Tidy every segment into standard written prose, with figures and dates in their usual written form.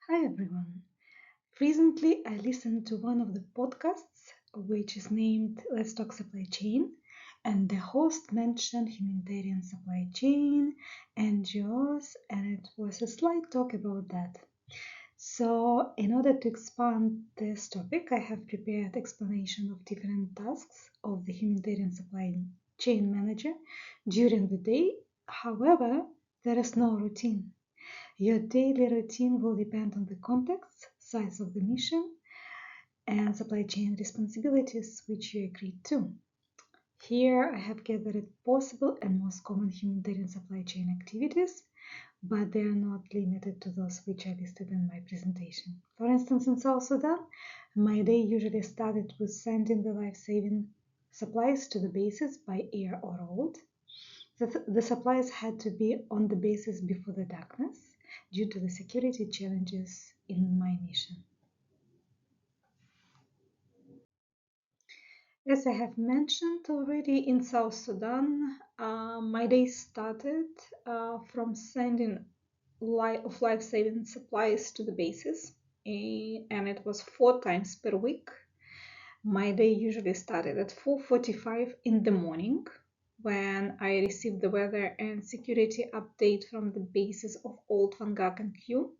Hi everyone. Recently, I listened to one of the podcasts, which is named Let's Talk Supply Chain, and the host mentioned humanitarian supply chain, NGOs, and it was a slight talk about that. So, in order to expand this topic, I have prepared explanation of different tasks of the humanitarian supply chain manager during the day. However, there is no routine. Your daily routine will depend on the context, size of the mission, and supply chain responsibilities which you agreed to. Here I have gathered possible and most common humanitarian supply chain activities, but they are not limited to those which I listed in my presentation. For instance, in South Sudan, my day usually started with sending the life-saving supplies to the bases by air or road. The supplies had to be on the bases before the darkness due to the security challenges in my mission. As I have mentioned already, in South Sudan, my day started from sending life-saving supplies to the bases, and it was 4 times per week. My day usually started at 4:45 in the morning when I received the weather and security update from the bases of Old Vangak and Q.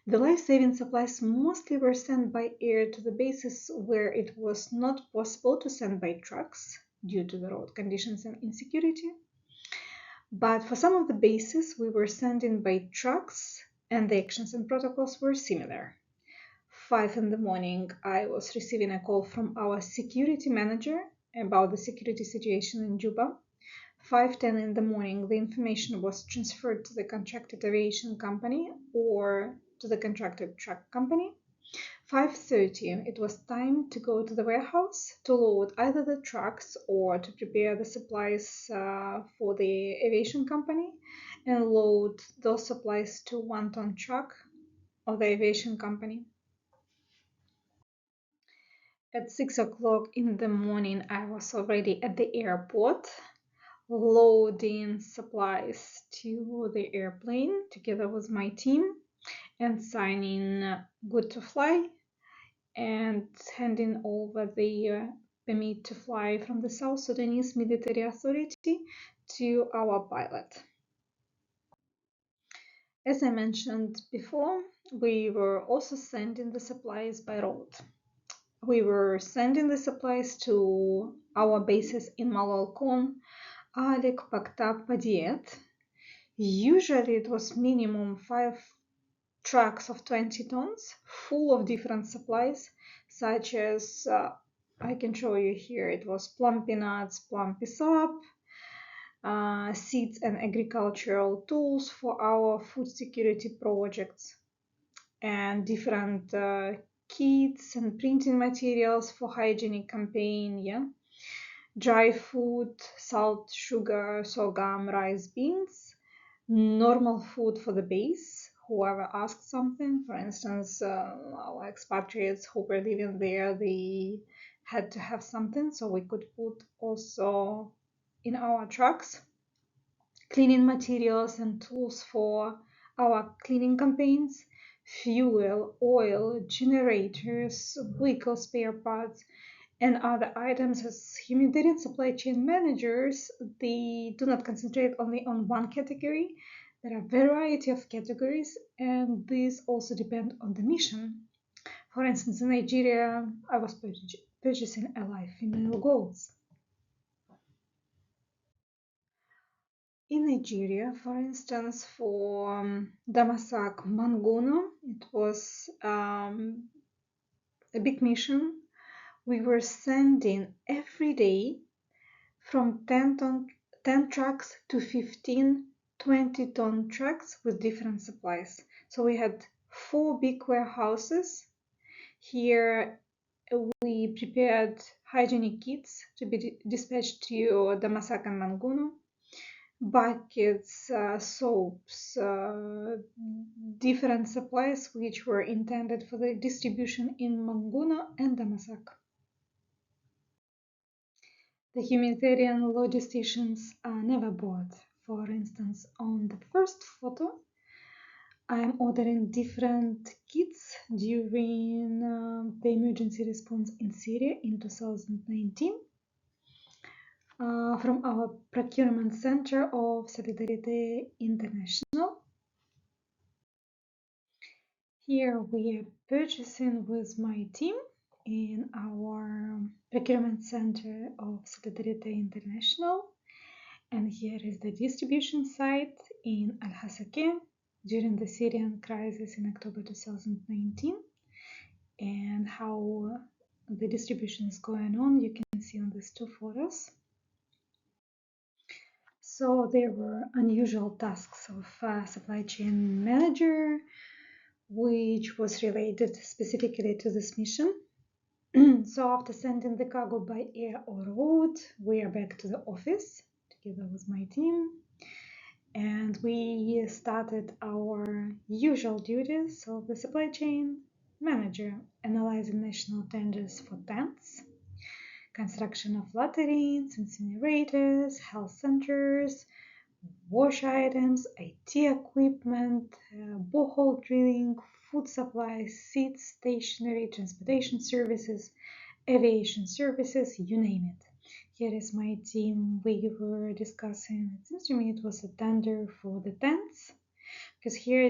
The life-saving supplies mostly were sent by air to the bases where it was not possible to send by trucks due to the road conditions and insecurity. But for some of the bases, we were sending by trucks, and the actions and protocols were similar. 5 in the morning, I was receiving a call from our security manager about the security situation in Juba. 5:10 in the morning, the information was transferred to the contracted aviation company or to the contracted truck company. 5:30, it was time to go to the warehouse to load either the trucks or to prepare the supplies for the aviation company and load those supplies to 1-ton truck of the aviation company. At 6 o'clock in the morning, I was already at the airport loading supplies to the airplane together with my team and signing good to fly and handing over the permit to fly from the South Sudanese Military Authority to our pilot. As I mentioned before, we were also sending the supplies by road. We were sending the supplies to our bases in Malalkon, Alik, Paktab, Padiet. Usually it was minimum 5 trucks of 20 tons full of different supplies such as I can show you here. It was plumpy nuts, plumpy sap, seeds and agricultural tools for our food security projects, and different kits and printing materials for hygienic campaign, dry food, salt, sugar, sorghum, rice, beans, normal food for the base, whoever asked something. For instance, our expatriates who were living there, they had to have something, so we could put also in our trucks. Cleaning materials and tools for our cleaning campaigns, fuel, oil, generators, vehicle spare parts, and other items. As humanitarian supply chain managers, they do not concentrate only on one category. There are a variety of categories, and these also depend on the mission. For instance, in Nigeria, I was purchasing a live female goats. In Nigeria, for instance, for Damasak Mangono, it was a big mission. We were sending every day from 10 trucks to 15, 20-ton trucks with different supplies. So we had 4 big warehouses. Here we prepared hygienic kits to be dispatched to Damasak and Mangono, buckets, soaps, different supplies which were intended for the distribution in Mangono and Damasak. The humanitarian logisticians are never bored. For instance, on the first photo, I'm ordering different kits during the emergency response in Syria in 2019 from our procurement center of Solidarity International. Here we are purchasing with my team in our procurement center of Solidarity International. And here is the distribution site in Al-Hasakeh during the Syrian crisis in October 2019. And how the distribution is going on, you can see on these two photos. So there were unusual tasks of supply chain manager, which was related specifically to this mission. So after sending the cargo by air or road, we are back to the office together with my team. And we started our usual duties of the supply chain manager, analyzing national tenders for tents, construction of latrines, incinerators, health centers, wash items, IT equipment, borehole drilling, food supply, seats, stationery, transportation services, aviation services, you name it. Here is my team. We were discussing, it seems to me it was a tender for the tents, because here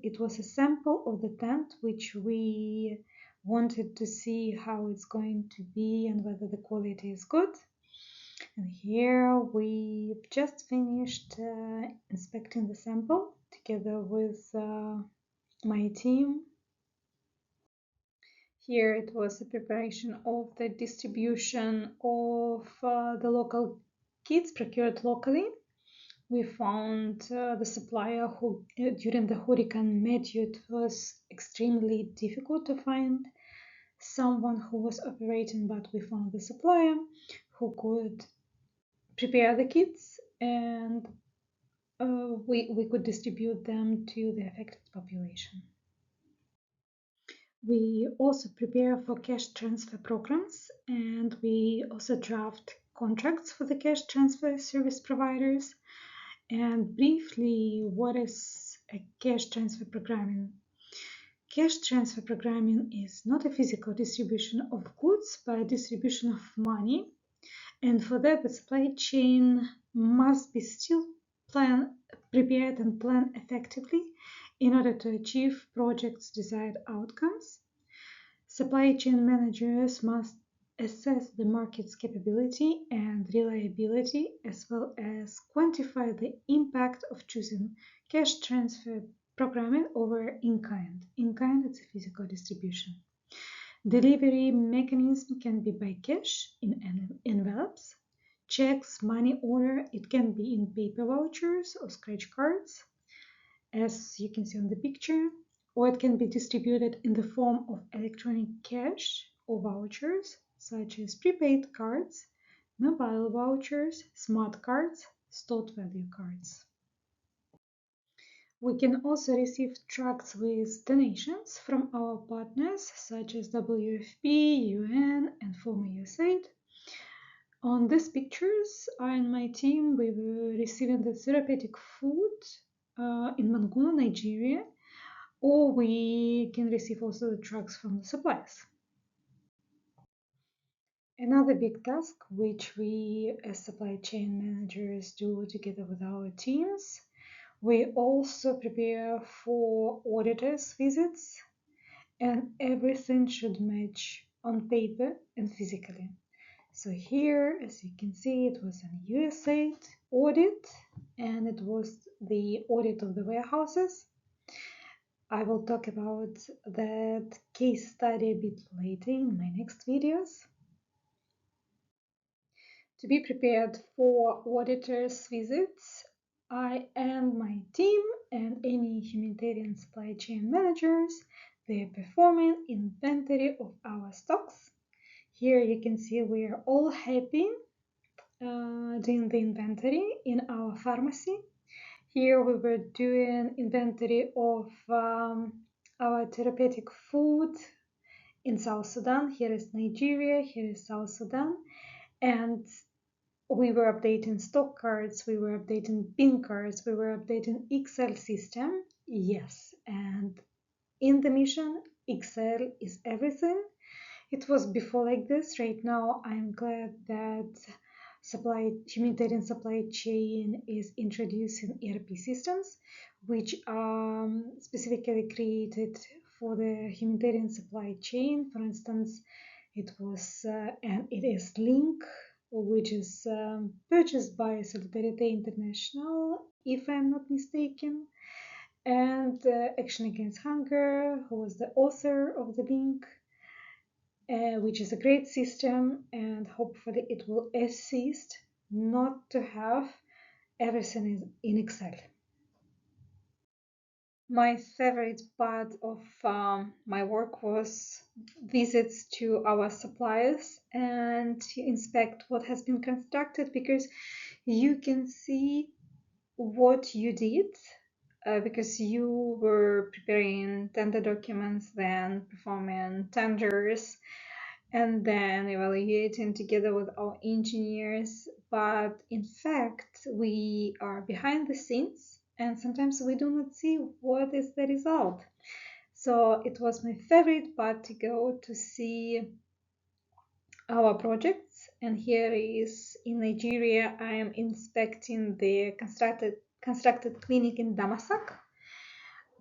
it was a sample of the tent which we wanted to see how it's going to be and whether the quality is good. And here we just finished inspecting the sample together with my team. Here it was the preparation of the distribution of the local kits procured locally. We found the supplier who, during the Hurricane Matthew, it was extremely difficult to find someone who was operating, but we found the supplier who could prepare the kits, and we could distribute them to the affected population. We also prepare for cash transfer programs, and we also draft contracts for the cash transfer service providers. And briefly, what is a cash transfer programming? Cash transfer programming is not a physical distribution of goods, but a distribution of money. And for that, the supply chain must be still prepared and planned effectively in order to achieve project's desired outcomes. Supply chain managers must assess the market's capability and reliability, as well as quantify the impact of choosing cash transfer programming over in-kind. In-kind, it's a physical distribution. Delivery mechanism can be by cash in envelopes, checks, money order. It can be in paper vouchers or scratch cards, as you can see on the picture, or it can be distributed in the form of electronic cash or vouchers, such as prepaid cards, mobile vouchers, smart cards, stored value cards. We can also receive trucks with donations from our partners, such as WFP, UN, and former USAID. On these pictures, I and my team, we were receiving the therapeutic food in Manguno, Nigeria, or we can receive also the drugs from the suppliers. Another big task which we as supply chain managers do together with our teams, we also prepare for auditors' visits, and everything should match on paper and physically. So here, as you can see, it was an USAID audit, and it was the audit of the warehouses. I will talk about that case study a bit later in my next videos. To be prepared for auditors' visits, I and my team and any humanitarian supply chain managers, they are performing inventory of our stocks. Here you can see we are all happy doing the inventory in our pharmacy. Here we were doing inventory of our therapeutic food in South Sudan. Here is Nigeria, here is South Sudan. And we were updating stock cards, we were updating PIN cards, we were updating Excel system. Yes, and in the mission, Excel is everything. It was before like this. Right now, I'm glad that humanitarian supply chain is introducing ERP systems, which are specifically created for the humanitarian supply chain. For instance, it was and it is Link, which is purchased by Solidarity International, if I'm not mistaken, and Action Against Hunger, who was the author of the Link, which is a great system, and hopefully it will assist not to have everything in Excel. My favorite part of my work was visits to our suppliers and to inspect what has been constructed, because you can see what you did, because you were preparing tender documents, then performing tenders, and then evaluating together with our engineers. But in fact, we are behind the scenes, and sometimes we do not see what is the result. So it was my favorite part to go to see our projects. And here is in Nigeria, I am inspecting the constructed clinic in Damasak.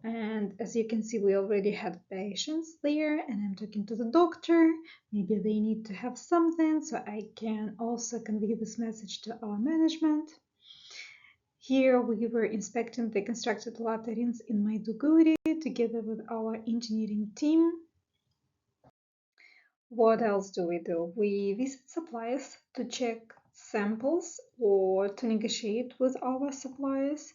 And as you can see, we already had patients there, and I'm talking to the doctor. Maybe they need to have something, so I can also convey this message to our management. Here we were inspecting the constructed latrines in Maiduguri together with our engineering team. What else do? We visit suppliers to check samples or to negotiate with our suppliers.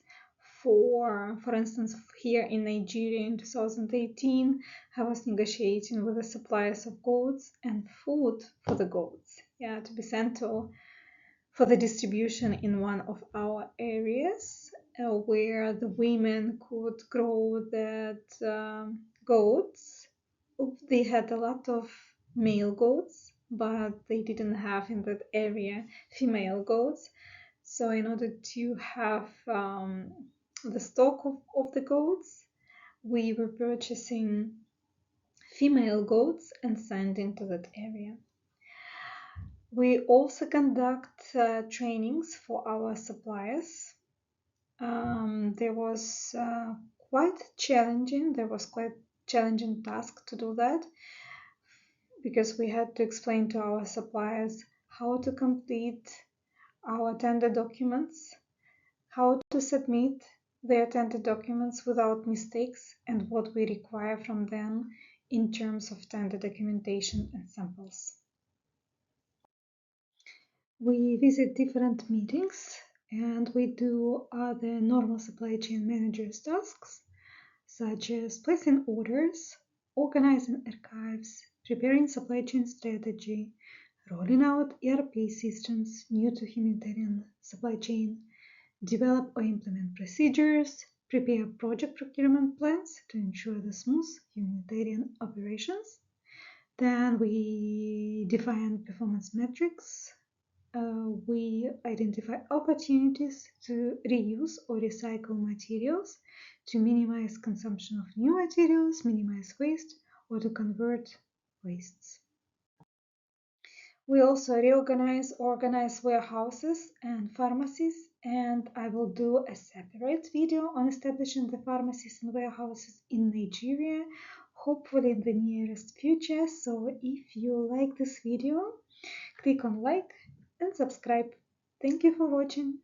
For instance, here in Nigeria in 2018, I was negotiating with the suppliers of goats and food for the goats, to be sent for the distribution in one of our areas, where the women could grow that goats. They had a lot of male goats, but they didn't have in that area female goats. So in order to have the stock of the goats, we were purchasing female goats and sending to that area. We also conduct trainings for our suppliers. There was quite challenging task to do that, because we had to explain to our suppliers how to complete our tender documents, how to submit their tender documents without mistakes, and what we require from them in terms of tender documentation and samples. We visit different meetings, and we do other normal supply chain managers tasks, such as placing orders, organizing archives, preparing supply chain strategy, rolling out ERP systems new to humanitarian supply chain, develop or implement procedures, prepare project procurement plans to ensure the smooth humanitarian operations. Then we define performance metrics. We identify opportunities to reuse or recycle materials, to minimize consumption of new materials, minimize waste, or to convert wastes. We also organize warehouses and pharmacies, and I will do a separate video on establishing the pharmacies and warehouses in Nigeria, hopefully in the nearest future. So if you like this video, click on like and subscribe. Thank you for watching.